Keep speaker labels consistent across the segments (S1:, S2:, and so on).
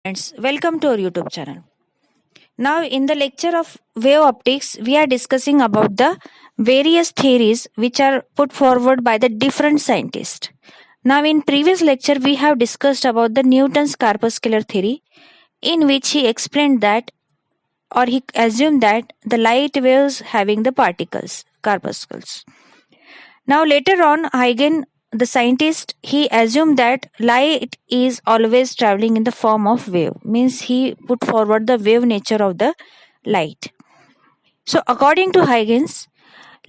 S1: Friends, welcome to our YouTube channel. Now, in the lecture of wave optics, we are discussing about the various theories which are put forward by the different scientists. Now, in previous lecture, we have discussed about the Newton's corpuscular theory, in which he explained that, or he assumed that the light waves having the particles, corpuscles. Now, later on, Huygens, the scientist, he assumed that light is always traveling in the form of wave. Means he put forward the wave nature of the light. So, according to Huygens,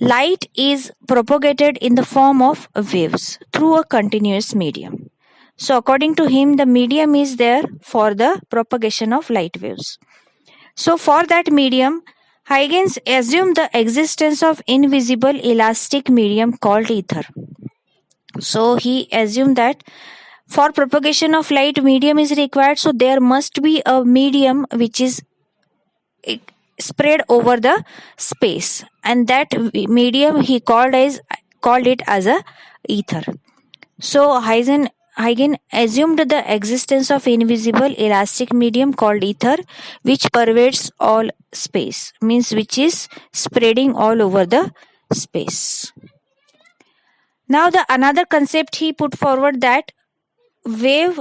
S1: light is propagated in the form of waves through a continuous medium. So, according to him, the medium is there for the propagation of light waves. So, for that medium, Huygens assumed the existence of invisible elastic medium called ether. So he assumed that for propagation of light, medium is required. So there must be a medium which is spread over the space, and that medium he called it as a ether. So Huygens assumed the existence of invisible elastic medium called ether, which pervades all space, means which is spreading all over the space. Now the another concept he put forward, that wave,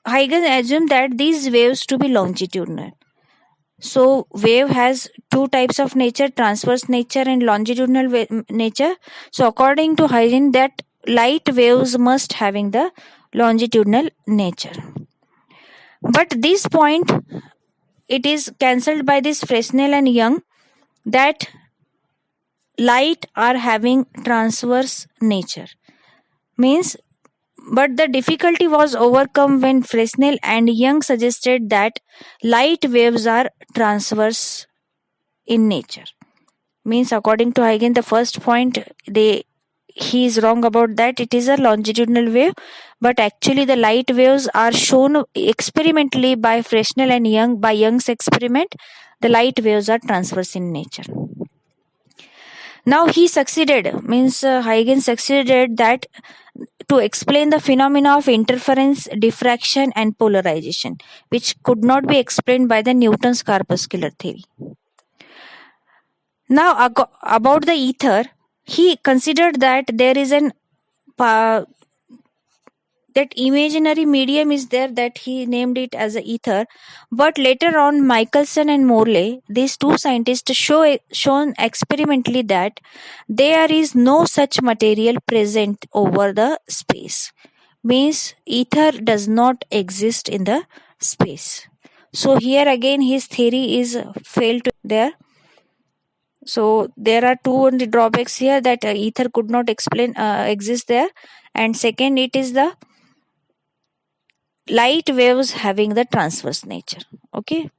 S1: Huygens assumed that these waves to be longitudinal. So wave has two types of nature, transverse nature and longitudinal nature. So according to Huygens, that light waves must having the longitudinal nature. But this point, it is cancelled by this Fresnel and Young, that light are having transverse nature. Means, but the difficulty was overcome when Fresnel and Young suggested that light waves are transverse in nature. Means, according to Huygens, the first point, he is wrong about that. It is a longitudinal wave, but actually the light waves are shown experimentally by Fresnel and Young. By Young's experiment, the light waves are transverse in nature. Now he succeeded, means Huygens succeeded that to explain the phenomena of interference, diffraction and polarization, which could not be explained by the Newton's corpuscular theory. Now about the ether, he considered that there is an that imaginary medium is there, that he named it as a ether. But later on, Michelson and Morley, these two scientists shown experimentally that there is no such material present over the space. Means ether does not exist in the space. So here again his theory is failed to there. So there are two only drawbacks here, that ether could not exist there, and second, it is the light waves having the transverse nature. Okay.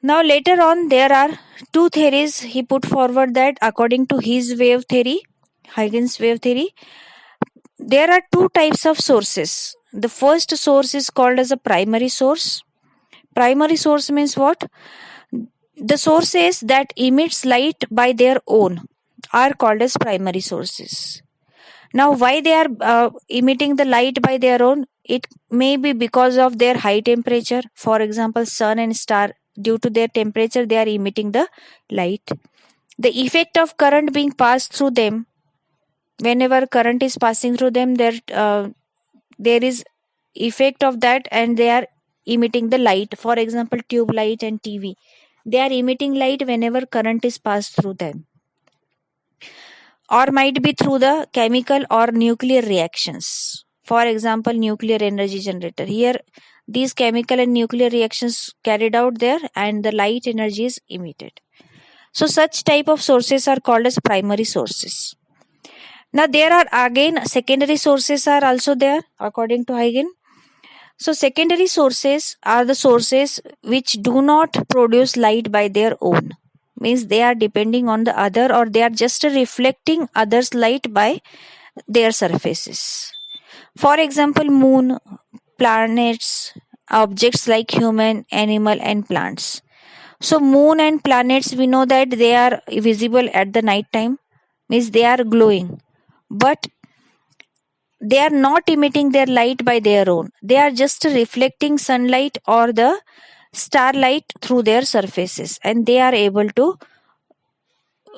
S1: Now later on, there are two theories he put forward, that according to his wave theory, Huygens wave theory, there are two types of sources. The first source is called as a primary source. Primary source means what? The sources that emits light by their own are called as primary sources. Now, why they are emitting the light by their own? It may be because of their high temperature. For example, sun and star, due to their temperature, they are emitting the light. The effect of current being passed through them, whenever current is passing through them, there is effect of that, and they are emitting the light. For example, tube light and TV, they are emitting light whenever current is passed through them, or might be through the chemical or nuclear reactions. For example, nuclear energy generator. Here, these chemical and nuclear reactions carried out there, and the light energy is emitted. So such type of sources are called as primary sources. Now there are again secondary sources are also there, according to Huygens. So secondary sources are the sources which do not produce light by their own. Means they are depending on the other, or they are just reflecting others' light by their surfaces. For example, moon, planets, objects like human, animal and plants. So moon and planets, we know that they are visible at the night time, means they are glowing. But they are not emitting their light by their own. They are just reflecting sunlight or the starlight through their surfaces, and they are able to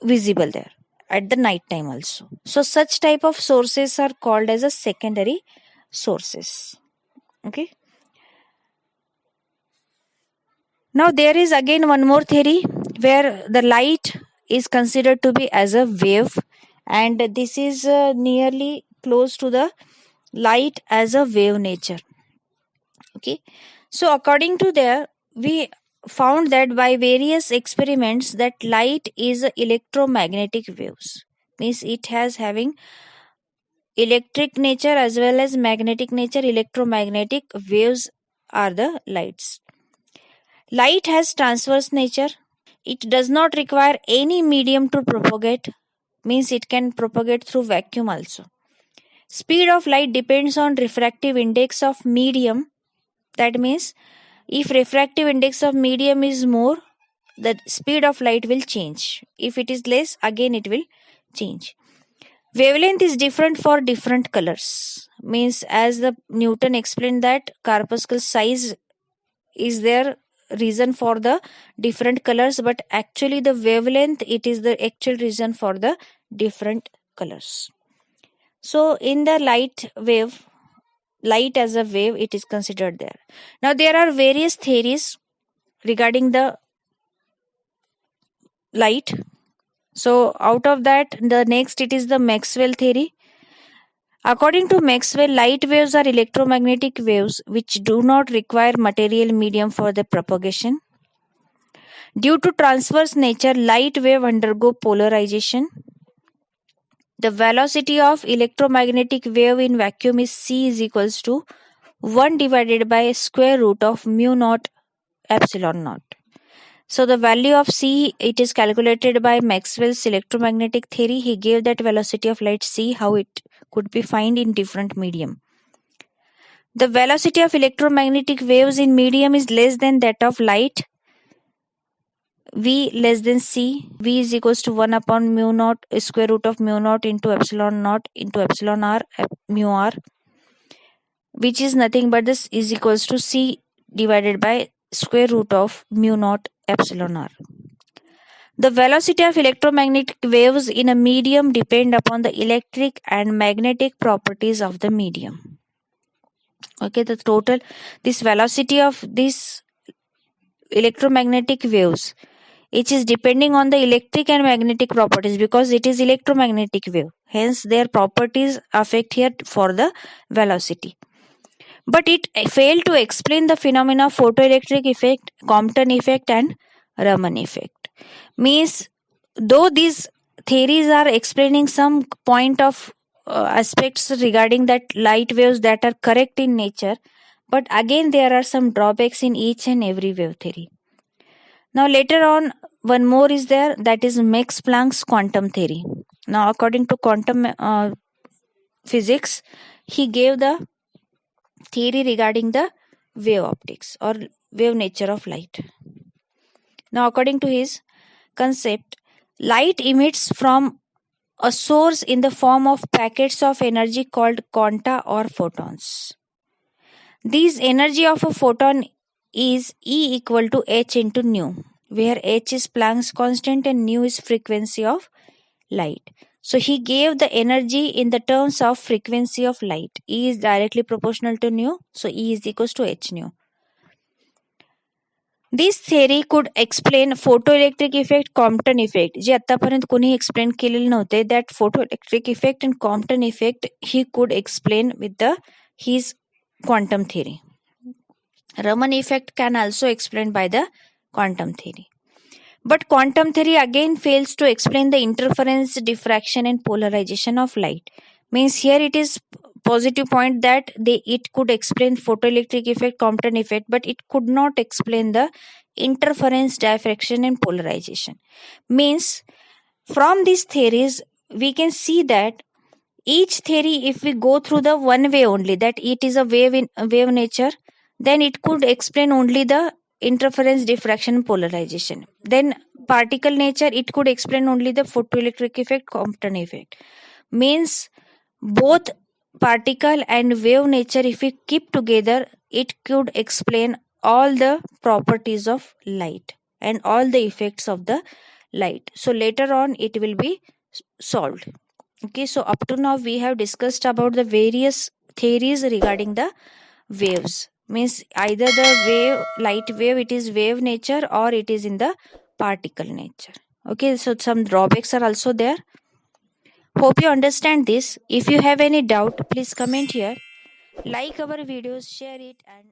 S1: visible there at the night time also. So such type of sources are called as a secondary sources. Okay. Now there is again one more theory where the light is considered to be as a wave, and this is nearly close to the light as a wave nature. Okay. So according to there, we found that by various experiments that light is electromagnetic waves, means it has having electric nature as well as magnetic nature. Electromagnetic waves are the lights. Light has transverse nature. It does not require any medium to propagate, means it can propagate through vacuum also. Speed of light depends on refractive index of medium. That means if refractive index of medium is more, the speed of light will change. If it is less, again it will change. Wavelength is different for different colors. Means as the Newton explained that corpuscle size is their reason for the different colors, but actually the wavelength, it is the actual reason for the different colors. So in the light as a wave, it is considered there. Now there are various theories regarding the light. So out of that, the next it is the Maxwell theory. According to Maxwell, light waves are electromagnetic waves which do not require material medium for their propagation. Due to transverse nature, light wave undergo polarization. The velocity of electromagnetic wave in vacuum is c is equals to 1 divided by square root of mu naught epsilon naught. So the value of c, it is calculated by Maxwell's electromagnetic theory. He gave that velocity of light c, how it could be found in different medium. The velocity of electromagnetic waves in medium is less than that of light. V less than c. V is equals to 1 upon mu naught square root of mu naught into epsilon r mu r, which is nothing but this is equals to c divided by square root of mu naught epsilon r. The velocity of electromagnetic waves in a medium depend upon the electric and magnetic properties of the medium. Okay, this velocity of these electromagnetic waves, it is depending on the electric and magnetic properties because it is electromagnetic wave. Hence their properties affect here for the velocity. But it failed to explain the phenomena of photoelectric effect, Compton effect and Raman effect. Means though these theories are explaining some point of aspects regarding that light waves that are correct in nature, but again there are some drawbacks in each and every wave theory. Now later on, one more is there, that is Max Planck's quantum theory. Now according to quantum physics, he gave the theory regarding the wave optics or wave nature of light. Now according to his concept, light emits from a source in the form of packets of energy called quanta or photons. This energy of a photon is E equal to h into nu, where h is Planck's constant and nu is frequency of light. So he gave the energy in the terms of frequency of light. E is directly proportional to nu, so E is equals to h nu. This theory could explain photoelectric effect, Compton effect, जे आतापर्यंत कोणी explain केलेले नव्हते. That photoelectric effect and Compton effect he could explain with his quantum theory. Raman effect can also explained by the quantum theory. But quantum theory again fails to explain the interference, diffraction and polarization of light. Means here it is positive point that it could explain photoelectric effect, Compton effect, but it could not explain the interference, diffraction and polarization. Means from these theories we can see that each theory, if we go through the one way only, that it is a wave nature, then it could explain only the interference, diffraction, polarization. Then particle nature, it could explain only the photoelectric effect, Compton effect. Means both particle and wave nature, if we keep together, it could explain all the properties of light and all the effects of the light. So later on it will be solved. Okay, so up to now we have discussed about the various theories regarding the waves. Means either the light wave, it is wave nature or it is in the particle nature. Okay, so some drawbacks are also there. Hope you understand this. If you have any doubt, please comment here. Like our videos, share it, and